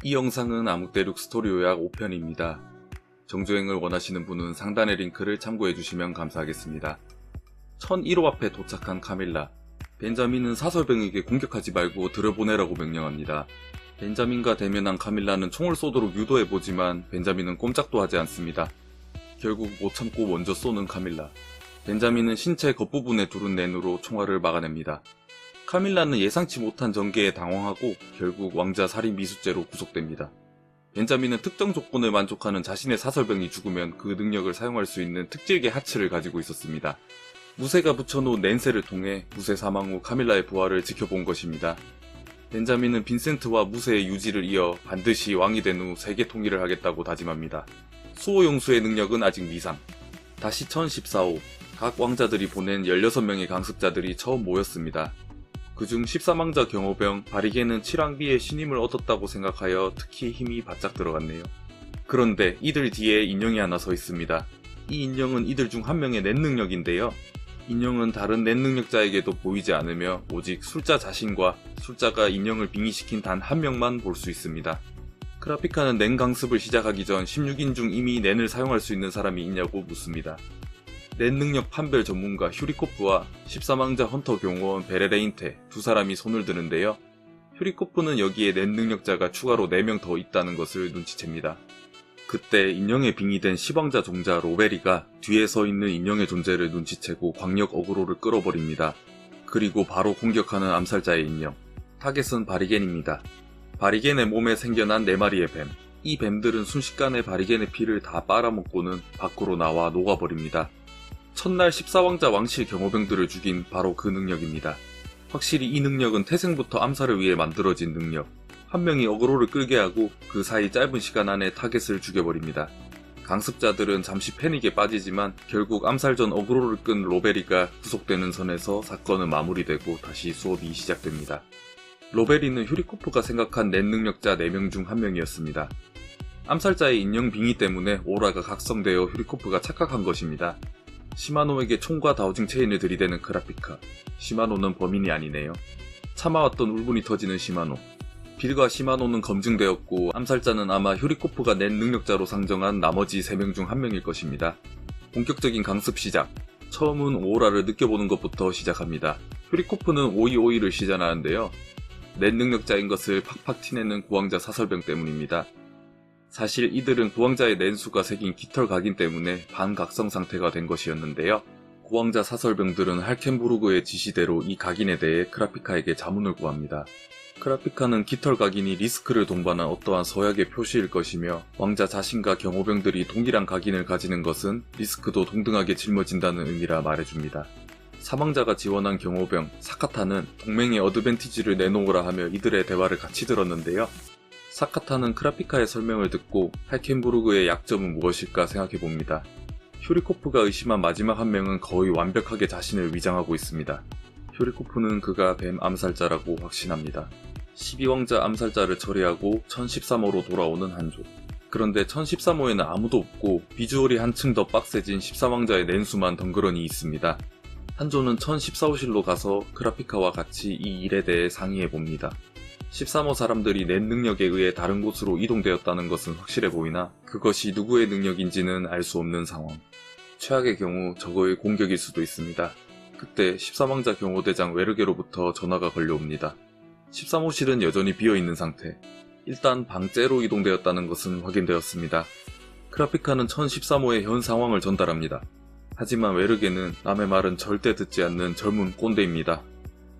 이 영상은 암흑대륙 스토리 요약 5편입니다. 정주행을 원하시는 분은 상단의 링크를 참고해주시면 감사하겠습니다. 1001호 앞에 도착한 카밀라. 벤자민은 사설병에게 공격하지 말고 들여보내라고 명령합니다. 벤자민과 대면한 카밀라는 총을 쏘도록 유도해보지만 벤자민은 꼼짝도 하지 않습니다. 결국 못 참고 먼저 쏘는 카밀라. 벤자민은 신체 겉부분에 두른 낸으로 총알을 막아냅니다. 카밀라는 예상치 못한 전개에 당황하고 결국 왕자 살인 미수죄로 구속됩니다. 벤자민은 특정 조건을 만족하는 자신의 사설병이 죽으면 그 능력을 사용할 수 있는 특질계 하츠를 가지고 있었습니다. 무세가 붙여놓은 낸세를 통해 무세 사망 후 카밀라의 부활을 지켜본 것입니다. 벤자민은 빈센트와 무세의 유지를 이어 반드시 왕이 된 후 세계 통일을 하겠다고 다짐합니다. 수호용수의 능력은 아직 미상. 다시 1014호, 각 왕자들이 보낸 16명의 강습자들이 처음 모였습니다. 그중 13왕자 경호병 바리게는 7왕비의 신임을 얻었다고 생각하여 특히 힘이 바짝 들어갔네요. 그런데 이들 뒤에 인형이 하나 서 있습니다. 이 인형은 이들 중 한 명의 낸 능력인데요. 인형은 다른 낸 능력자에게도 보이지 않으며 오직 술자 자신과 술자가 인형을 빙의시킨 단 한 명만 볼 수 있습니다. 크라피카는 낸 강습을 시작하기 전 16인 중 이미 낸을 사용할 수 있는 사람이 있냐고 묻습니다. 낸 능력 판별 전문가 휴리코프와 13왕자 헌터 경호원 베레레인테 두 사람이 손을 드는데요. 휴리코프는 여기에 낸 능력자가 추가로 4명 더 있다는 것을 눈치챕니다. 그때 인형에 빙의된 10왕자 종자 로베리가 뒤에 서 있는 인형의 존재를 눈치채고 광역 어그로를 끌어버립니다. 그리고 바로 공격하는 암살자의 인형. 타겟은 바리겐입니다. 바리겐의 몸에 생겨난 4마리의 뱀. 이 뱀들은 순식간에 바리겐의 피를 다 빨아먹고는 밖으로 나와 녹아버립니다. 첫날 14왕자 왕실 경호병들을 죽인 바로 그 능력입니다. 확실히 이 능력은 태생부터 암살을 위해 만들어진 능력. 한 명이 어그로를 끌게 하고 그 사이 짧은 시간 안에 타겟을 죽여버립니다. 강습자들은 잠시 패닉에 빠지지만 결국 암살 전 어그로를 끈 로베리가 구속되는 선에서 사건은 마무리되고 다시 수업이 시작됩니다. 로베리는 휴리코프가 생각한 낸 능력자 4명 중 한 명이었습니다. 암살자의 인형 빙의 때문에 오라가 각성되어 휴리코프가 착각한 것입니다. 시마노에게 총과 다우징 체인을 들이대는 크라피카. 시마노는 범인이 아니네요. 참아왔던 울분이 터지는 시마노. 빌과 시마노는 검증되었고 암살자는 아마 휴리코프가 낸 능력자로 상정한 나머지 3명 중 1명일 것입니다. 본격적인 강습 시작. 처음은 오라를 느껴보는 것부터 시작합니다. 휴리코프는 오이오이를 시전하는데요. 낸 능력자인 것을 팍팍 티내는 구왕자 사설병 때문입니다. 사실 이들은 구왕자의 낸수가 새긴 깃털 각인 때문에 반각성 상태가 된 것이었는데요. 구왕자 사설병들은 할켄부르그의 지시대로 이 각인에 대해 크라피카에게 자문을 구합니다. 크라피카는 깃털 각인이 리스크를 동반한 어떠한 서약의 표시일 것이며 왕자 자신과 경호병들이 동일한 각인을 가지는 것은 리스크도 동등하게 짊어진다는 의미라 말해줍니다. 사망자가 지원한 경호병 사카타는 동맹의 어드밴티지를 내놓으라 하며 이들의 대화를 같이 들었는데요. 사카타는 크라피카의 설명을 듣고 할켄부르그의 약점은 무엇일까 생각해봅니다. 휴리코프가 의심한 마지막 한 명은 거의 완벽하게 자신을 위장하고 있습니다. 휴리코프는 그가 뱀 암살자라고 확신합니다. 12왕자 암살자를 처리하고 1013호로 돌아오는 한조. 그런데 1013호에는 아무도 없고 비주얼이 한층 더 빡세진 13왕자의 낸수만 덩그러니 있습니다. 한조는 1014호실로 가서 크라피카와 같이 이 일에 대해 상의해봅니다. 13호 사람들이 낸 능력에 의해 다른 곳으로 이동되었다는 것은 확실해 보이나 그것이 누구의 능력인지는 알 수 없는 상황. 최악의 경우 저거의 공격일 수도 있습니다. 그때 13왕자 경호대장 웨르게로부터 전화가 걸려옵니다. 13호실은 여전히 비어있는 상태. 일단 방째로 이동되었다는 것은 확인되었습니다. 크라피카는 1013호의 현 상황을 전달합니다. 하지만 웨르게는 남의 말은 절대 듣지 않는 젊은 꼰대입니다.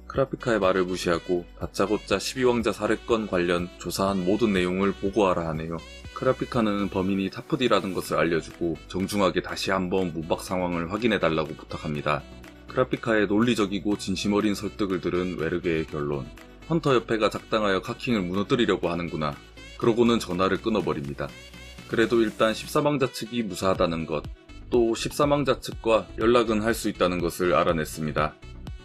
크라피카의 말을 무시하고 다짜고짜 12왕자 살해건 관련 조사한 모든 내용을 보고하라 하네요. 크라피카는 범인이 타프디라는 것을 알려주고 정중하게 다시 한번 문박 상황을 확인해달라고 부탁합니다. 크라피카의 논리적이고 진심 어린 설득을 들은 웨르게의 결론. 헌터 협회가 작당하여 카킹을 무너뜨리려고 하는구나. 그러고는 전화를 끊어버립니다. 그래도 일단 13왕자 측이 무사하다는 것, 또 13왕자 측과 연락은 할 수 있다는 것을 알아냈습니다.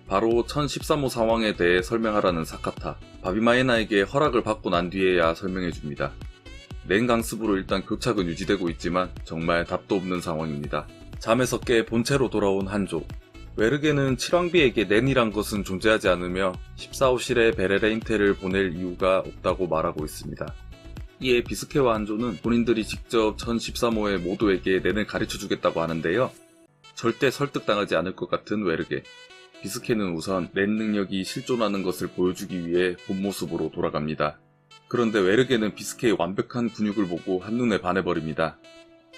바로 1013호 상황에 대해 설명하라는 사카타. 바비마에나에게 허락을 받고 난 뒤에야 설명해줍니다. 낸 강습으로 일단 교착은 유지되고 있지만 정말 답도 없는 상황입니다. 잠에서 깨 본체로 돌아온 한조. 웨르게는 7왕비에게 낸이란 것은 존재하지 않으며 14호실에 베레레인테를 보낼 이유가 없다고 말하고 있습니다. 이에 비스케와 한조는 본인들이 직접 전 13호의 모두에게 낸을 가르쳐주겠다고 하는데요. 절대 설득당하지 않을 것 같은 웨르게. 비스케는 우선 낸 능력이 실존하는 것을 보여주기 위해 본 모습으로 돌아갑니다. 그런데 웨르게는 비스케의 완벽한 근육을 보고 한눈에 반해버립니다.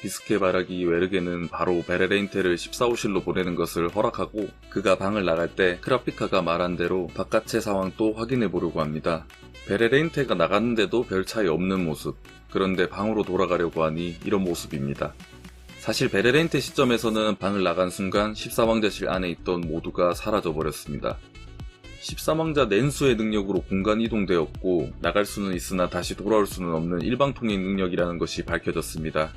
비스케 바라기 웨르게는 바로 베레레인테를 14호실로 보내는 것을 허락하고 그가 방을 나갈 때 크라피카가 말한 대로 바깥의 상황도 확인해 보려고 합니다. 베레레인테가 나갔는데도 별 차이 없는 모습. 그런데 방으로 돌아가려고 하니 이런 모습입니다. 사실 베레레인테 시점에서는 방을 나간 순간 13왕자실 안에 있던 모두가 사라져버렸습니다. 13왕자 낸수의 능력으로 공간 이동되었고 나갈 수는 있으나 다시 돌아올 수는 없는 일방통행 능력이라는 것이 밝혀졌습니다.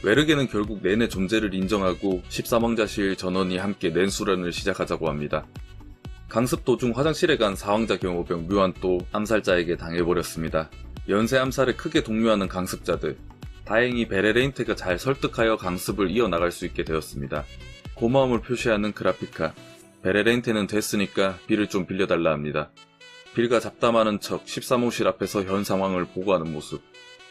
웨르게는 결국 낸의 존재를 인정하고 13왕자실 전원이 함께 낸 수련을 시작하자고 합니다. 강습 도중 화장실에 간 4왕자 경호병 뮤안도 암살자에게 당해버렸습니다. 연쇄 암살을 크게 독려하는 강습자들. 다행히 베레레인테가 잘 설득하여 강습을 이어나갈 수 있게 되었습니다. 고마움을 표시하는 크라피카. 베레레인테는 됐으니까 빌을 좀 빌려달라 합니다. 빌과 잡담하는 척 13호실 앞에서 현 상황을 보고하는 모습.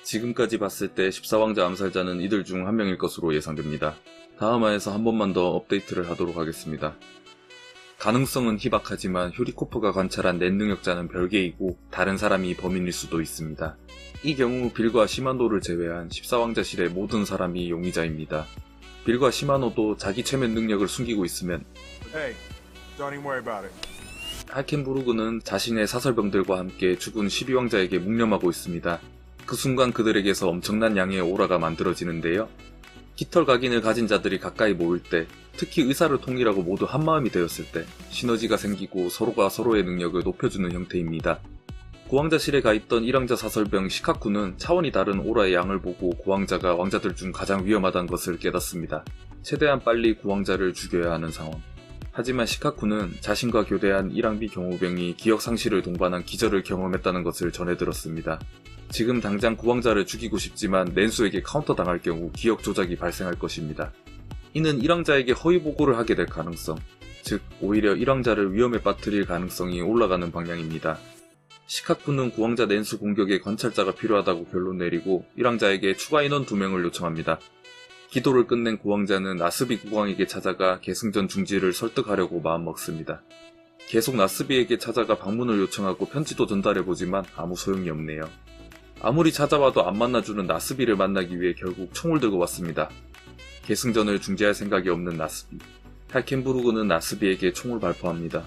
지금까지 봤을 때 14왕자 암살자는 이들 중 한 명일 것으로 예상됩니다. 다음 화에서 한 번만 더 업데이트를 하도록 하겠습니다. 가능성은 희박하지만 휴리코프가 관찰한 낸 능력자는 별개이고 다른 사람이 범인일 수도 있습니다. 이 경우 빌과 시마노를 제외한 14왕자실의 모든 사람이 용의자입니다. 빌과 시마노도 자기 최면 능력을 숨기고 있으면 할켄부르그는 자신의 사설병들과 함께 죽은 12왕자에게 묵념하고 있습니다. 그 순간 그들에게서 엄청난 양의 오라가 만들어지는데요. 깃털 각인을 가진 자들이 가까이 모일 때, 특히 의사를 통일하고 모두 한마음이 되었을 때 시너지가 생기고 서로가 서로의 능력을 높여주는 형태입니다. 고왕자실에 가있던 1왕자 사설병 시카쿠는 차원이 다른 오라의 양을 보고 고왕자가 왕자들 중 가장 위험하다는 것을 깨닫습니다. 최대한 빨리 고왕자를 죽여야 하는 상황. 하지만 시카쿠는 자신과 교대한 1왕비 경호병이 기억상실을 동반한 기절을 경험했다는 것을 전해들었습니다. 지금 당장 고왕자를 죽이고 싶지만 낸수에게 카운터 당할 경우 기억 조작이 발생할 것입니다. 이는 1왕자에게 허위 보고를 하게 될 가능성, 즉 오히려 1왕자를 위험에 빠뜨릴 가능성이 올라가는 방향입니다. 시카쿠는 고왕자 낸수 공격에 관찰자가 필요하다고 결론 내리고 1왕자에게 추가 인원 2명을 요청합니다. 기도를 끝낸 고왕자는 나스비 국왕에게 찾아가 계승전 중지를 설득하려고 마음먹습니다. 계속 나스비에게 찾아가 방문을 요청하고 편지도 전달해보지만 아무 소용이 없네요. 아무리 찾아와도 안 만나주는 나스비를 만나기 위해 결국 총을 들고 왔습니다. 계승전을 중지할 생각이 없는 나스비. 할켄부르그는 나스비에게 총을 발포합니다.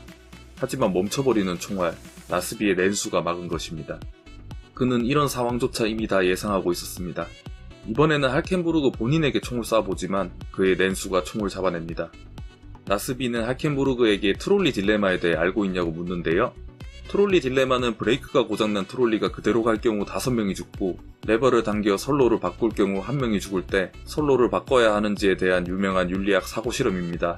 하지만 멈춰버리는 총알, 나스비의 낸수가 막은 것입니다. 그는 이런 상황조차 이미 다 예상하고 있었습니다. 이번에는 할켄부르그 본인에게 총을 쏴보지만 그의 낸수가 총을 잡아냅니다. 나스비는 할켄부르그에게 트롤리 딜레마에 대해 알고 있냐고 묻는데요. 트롤리 딜레마는 브레이크가 고장난 트롤리가 그대로 갈 경우 5명이 죽고 레버를 당겨 선로를 바꿀 경우 1명이 죽을 때 선로를 바꿔야 하는지에 대한 유명한 윤리학 사고 실험입니다.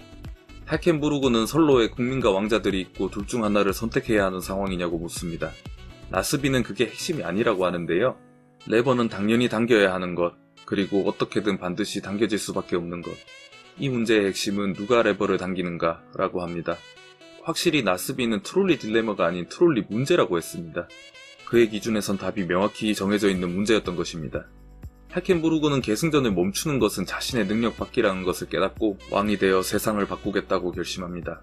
할켄부르그는 선로에 국민과 왕자들이 있고 둘 중 하나를 선택해야 하는 상황이냐고 묻습니다. 나스비는 그게 핵심이 아니라고 하는데요. 레버는 당연히 당겨야 하는 것, 그리고 어떻게든 반드시 당겨질 수밖에 없는 것. 이 문제의 핵심은 누가 레버를 당기는가 라고 합니다. 확실히 나스비는 트롤리 딜레마가 아닌 트롤리 문제라고 했습니다. 그의 기준에선 답이 명확히 정해져 있는 문제였던 것입니다. 할켄부르그는 계승전을 멈추는 것은 자신의 능력 밖이라는 것을 깨닫고 왕이 되어 세상을 바꾸겠다고 결심합니다.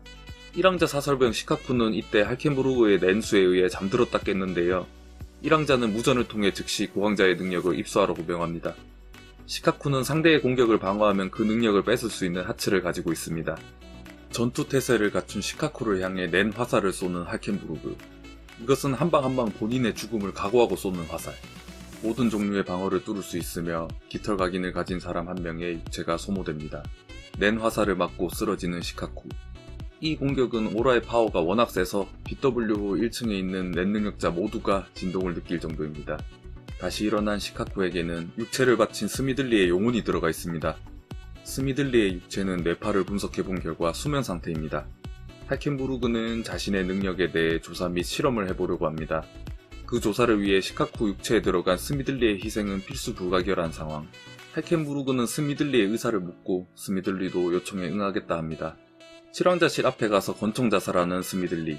1왕자 사설병 시카쿠는 이때 할켄부르그의 낸수에 의해 잠들었다 깼는데요. 1왕자는 무전을 통해 즉시 고왕자의 능력을 입수하라고 명합니다. 시카쿠는 상대의 공격을 방어하면 그 능력을 뺏을 수 있는 하츠를 가지고 있습니다. 전투 태세를 갖춘 시카쿠를 향해 낸 화살을 쏘는 할켄부르그. 이것은 한방 한방 본인의 죽음을 각오하고 쏘는 화살. 모든 종류의 방어를 뚫을 수 있으며 깃털 각인을 가진 사람 한 명의 육체가 소모됩니다. 낸 화살을 맞고 쓰러지는 시카쿠. 이 공격은 오라의 파워가 워낙 세서 BW호 1층에 있는 낸 능력자 모두가 진동을 느낄 정도입니다. 다시 일어난 시카쿠에게는 육체를 바친 스미들리의 영혼이 들어가 있습니다. 스미들리의 육체는 뇌파를 분석해본 결과 수면 상태입니다. 할켄부르그는 자신의 능력에 대해 조사 및 실험을 해보려고 합니다. 그 조사를 위해 시카쿠 육체에 들어간 스미들리의 희생은 필수 불가결한 상황. 할켄부르그는 스미들리의 의사를 묻고 스미들리도 요청에 응하겠다 합니다. 7왕자실 앞에 가서 권총 자살하는 스미들리.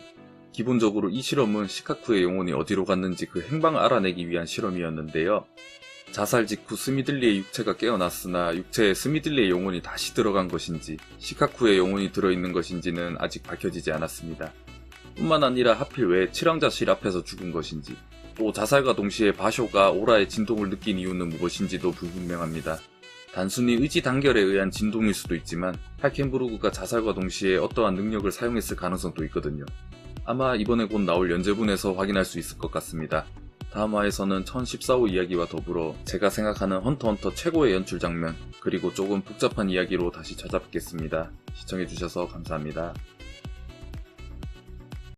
기본적으로 이 실험은 시카쿠의 영혼이 어디로 갔는지 그 행방을 알아내기 위한 실험이었는데요. 자살 직후 스미들리의 육체가 깨어났으나 육체에 스미들리의 영혼이 다시 들어간 것인지 시카쿠의 영혼이 들어있는 것인지는 아직 밝혀지지 않았습니다. 뿐만 아니라 하필 왜 칠황자실 앞에서 죽은 것인지, 또 자살과 동시에 바쇼가 오라의 진동을 느낀 이유는 무엇인지도 불분명합니다. 단순히 의지 단결에 의한 진동일 수도 있지만 할켄부르크가 자살과 동시에 어떠한 능력을 사용했을 가능성도 있거든요. 아마 이번에 곧 나올 연재분에서 확인할 수 있을 것 같습니다. 다음 화에서는 1014호 이야기와 더불어 제가 생각하는 헌터 최고의 연출 장면, 그리고 조금 복잡한 이야기로 다시 찾아뵙겠습니다. 시청해주셔서 감사합니다.